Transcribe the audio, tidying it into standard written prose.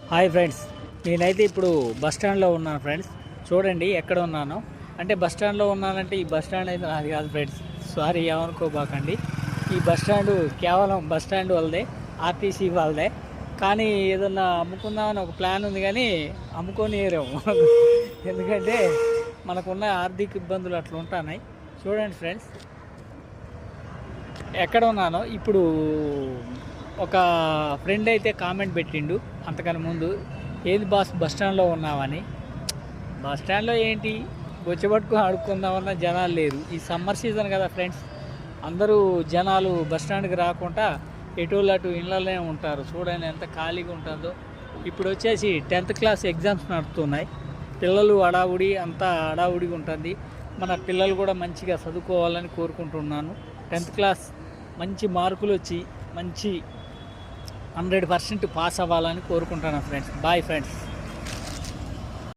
Hi friends, నేనైతే ఇప్పుడు bus స్టాండ్లో ఉన్నాను ఫ్రెండ్స్. చూడండి ఎక్కడ ఉన్నాను అంటే బస్ స్టాండ్లో ఉన్నానంటే ఈ బస్ స్టాండ్ అయితే నాది కాదు ఫ్రెండ్స్. సారీ, ఏమనుకోబాకండి. ఈ బస్ స్టాండ్ కేవలం బస్ స్టాండ్ వాళ్ళదే, ఆర్టీసీ వాళ్ళదే. కానీ ఏదన్నా అమ్ముకుందామని ఒక ప్లాన్ ఉంది, కానీ అమ్ముకోనియరేమో. ఎందుకంటే మనకున్న ఆర్థిక ఇబ్బందులు అట్లా ఉంటున్నాయి. చూడండి ఫ్రెండ్స్ ఎక్కడ ఉన్నానో. ఇప్పుడు ఒక ఫ్రెండ్ అయితే కామెంట్ పెట్టిండు అంతకని ముందు, ఏది బాస్ బస్ స్టాండ్లో ఉన్నామని. బస్ స్టాండ్లో ఏంటి, బొచ్చబట్టుకు ఆడుకుందామన్న జనాలు లేరు. ఈ సమ్మర్ సీజన్ కదా ఫ్రెండ్స్, అందరూ జనాలు బస్ స్టాండ్కి రాకుండా ఎటువల్ అటు ఇళ్ళలోనే ఉంటారు. చూడండి ఎంత ఖాళీగా ఉంటుందో. ఇప్పుడు వచ్చేసి 10th క్లాస్ ఎగ్జామ్స్ నడుస్తున్నాయి. పిల్లలు హడావుడి, అంతా హడావుడిగా ఉంటుంది. మన పిల్లలు కూడా మంచిగా చదువుకోవాలని కోరుకుంటున్నాను. 10th క్లాస్ మంచి మార్కులు వచ్చి మంచి 100% పాస్ అవ్వాలని కోరుకుంటున్నాను ఫ్రెండ్స్. Bye friends.